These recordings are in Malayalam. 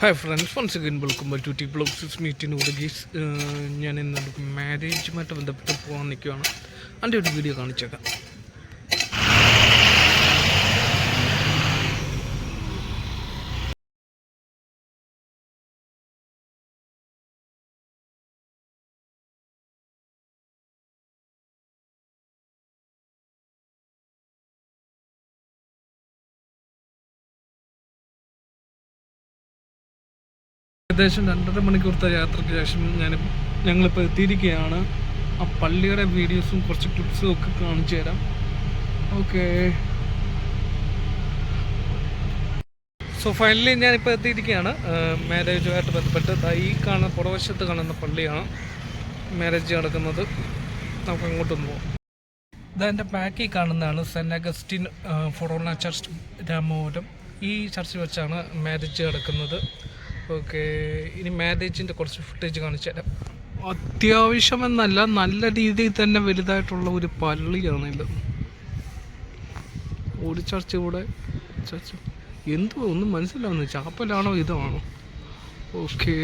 Hi friends, once again welcome back to T blogs മീറ്റിനോട് ഗീസ്. ഞാൻ ഇന്നൊരു മാരേജുമായിട്ട് ബന്ധപ്പെട്ട് പോകാൻ നിൽക്കുകയാണ്. അതിൻ്റെ ഒരു വീഡിയോ കാണിച്ചേക്കാം. ഏകദേശം 2.5 മണിക്കൂറത്തെ യാത്രയ്ക്ക് ശേഷം ഞങ്ങളിപ്പോൾ എത്തിയിരിക്കുകയാണ്. ആ പള്ളിയുടെ വീഡിയോസും കുറച്ച് ക്ലിപ്സും ഒക്കെ കാണിച്ചു തരാം. ഓക്കെ, സോ ഫൈനലി ഞാനിപ്പോൾ എത്തിയിരിക്കുകയാണ്. മാരേജുമായിട്ട് ബന്ധപ്പെട്ട് ഈ പുറവശത്ത് കാണുന്ന പള്ളിയാണ് മാരേജ് നടക്കുന്നത്. നമുക്ക് അങ്ങോട്ടൊന്ന് പോകാം. ഇതെൻ്റെ ബാക്കിൽ കാണുന്നതാണ് saint Augustine forane church, Ramapuram. ഈ ചർച്ച് വെച്ചാണ് മാരേജ് നടക്കുന്നത്. ഓക്കെ, ഇനി മാരേജിൻ്റെ കുറച്ച് ഫുട്ടേജ് കാണിച്ചു തരാം. അത്യാവശ്യമെന്നല്ല, നല്ല രീതിയിൽ തന്നെ വലുതായിട്ടുള്ള ഒരു പള്ളിയാണിത്. ഒരു ചർച്ച് കൂടെ ചർച്ച് എന്തോ ഒന്നും മനസ്സിലാവുന്നു, ചാപ്പലാണോ ഇതാണോ? ഓക്കെ,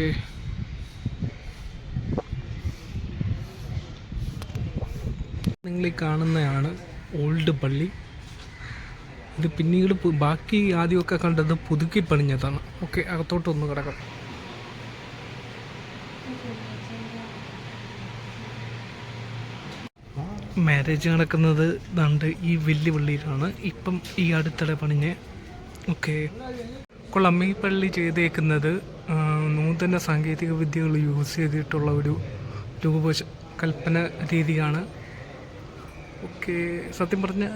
നിങ്ങളീ കാണുന്നതാണ് ഓൾഡ് പള്ളി. ഇത് പിന്നീട് ബാക്കി ആദ്യമൊക്കെ കണ്ടത് പുതുക്കി പണിഞ്ഞതാണ്. ഓക്കെ, അകത്തോട്ടൊന്ന് കിടക്കാം. മാരേജ് നടക്കുന്നത് ദാണ്ട് ഈ വലിയ പള്ളിയിലാണ്, ഇപ്പം ഈ അടുത്തിടെ പണിഞ്ഞ്. ഓക്കെ, കൊള്ളാം. ഈ പള്ളി ചെയ്തേക്കുന്നത് നൂതന സാങ്കേതിക വിദ്യകൾ യൂസ് ചെയ്തിട്ടുള്ള ഒരു രൂപകൽപ്പന രീതിയാണ്. ഓക്കെ, സത്യം പറഞ്ഞ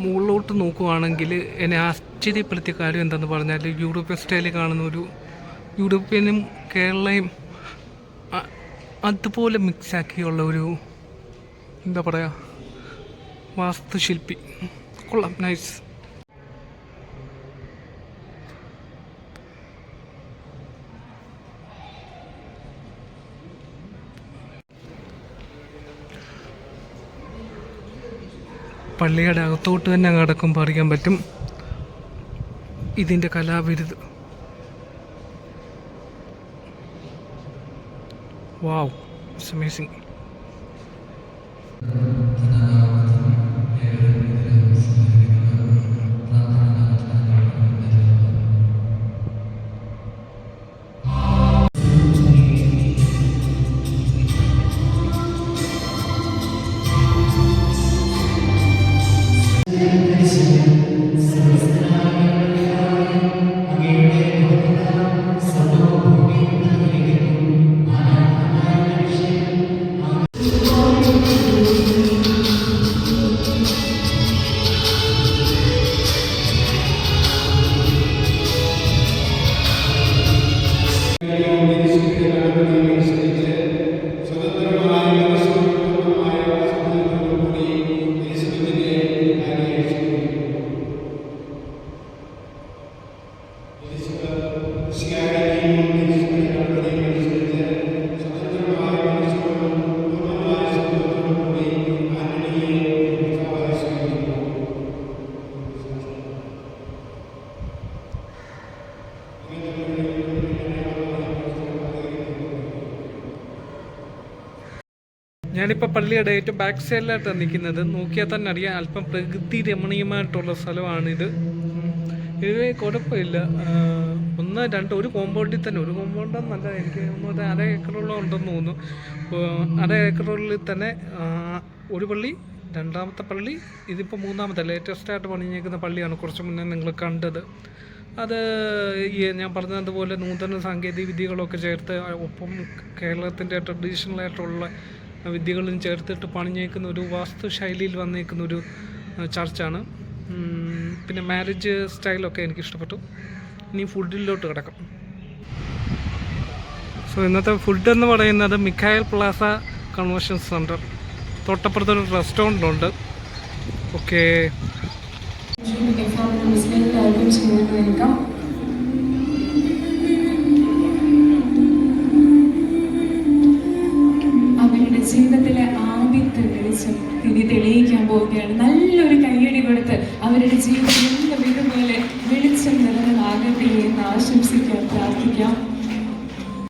മുകളിലോട്ട് നോക്കുവാണെങ്കിൽ എന്നെ ആശ്ചര്യപ്പെടുത്തിയ കാര്യം എന്താണെന്ന് പറഞ്ഞാൽ, യൂറോപ്യൻ സ്റ്റൈലിൽ കാണുന്ന ഒരു യൂറോപ്യനും കേരളയും അതുപോലെ മിക്സാക്കിയുള്ള ഒരു എന്താ പറയുക, വാസ്തുശില്പി. കൊള്ളാം, നൈസ്. പള്ളിയുടെ അകത്തോട്ട് തന്നെ കിടക്കുമ്പോൾ അറിയാൻ പറ്റും ഇതിൻ്റെ കലാവിരുത്. വാവ്, ഇറ്റ്സ് അമേസിങ്. ഞാനിപ്പോൾ പള്ളിയുടെ ഏറ്റവും ബാക്ക് സൈഡിലായിട്ടാണ് നിൽക്കുന്നത്. നോക്കിയാൽ തന്നെ അറിയാം, അല്പം പ്രകൃതി രമണീയമായിട്ടുള്ള സ്ഥലമാണിത്. ഇത് കുഴപ്പമില്ല. ഒരു കോമ്പൗണ്ടിൽ തന്നെ, ഒരു കോമ്പൗണ്ടെന്നല്ല, എനിക്ക് തോന്നുന്നത് 1/2 ഏക്കറോളം ഉണ്ടെന്ന് തോന്നുന്നു. 1/2 ഏക്കറിൽ തന്നെ ഒരു പള്ളി, രണ്ടാമത്തെ പള്ളി, ഇതിപ്പോൾ മൂന്നാമത്തെ ലേറ്റസ്റ്റായിട്ട് പണിഞ്ഞേക്കുന്ന പള്ളിയാണ്. കുറച്ച് മുന്നേ നിങ്ങൾ കണ്ടത് അത് ഞാൻ പറഞ്ഞതുപോലെ നൂതന സാങ്കേതിക വിദ്യകളൊക്കെ ചേർത്ത്, ഒപ്പം കേരളത്തിൻ്റെ ട്രഡീഷണലായിട്ടുള്ള വിദ്യകളും ചേർത്തിട്ട് പണിഞ്ഞേക്കുന്ന ഒരു വാസ്തുശൈലിയിൽ വന്നേക്കുന്ന ഒരു ചർച്ചാണ്. പിന്നെ മാരേജ് സ്റ്റൈലൊക്കെ എനിക്ക് ഇഷ്ടപ്പെട്ടു. ഇനി ഫുഡിലോട്ട് കിടക്കാം. സോ ഇന്നത്തെ ഫുഡ് എന്ന് പറയുന്നത് മിഖായൽ പ്ലാസ കൺവെൻഷൻ സെൻറ്റർ, തൊട്ടപ്പുറത്തൊരു റെസ്റ്റോറൻ്റ് ഉണ്ട്. ഓക്കെ, ജീവിതത്തിലെ ആദ്യത്തെ വെളിച്ചം ഇനി തെളിയിക്കാൻ പോവുകയാണ്. നല്ലൊരു കയ്യടി കൊടുത്ത് അവരുടെ ജീവിതം ഇതുപോലെ വെളിച്ചം നിറഞ്ഞതാകട്ടെ എന്ന് ആശംസിക്കാം, പ്രാർത്ഥിക്കാം.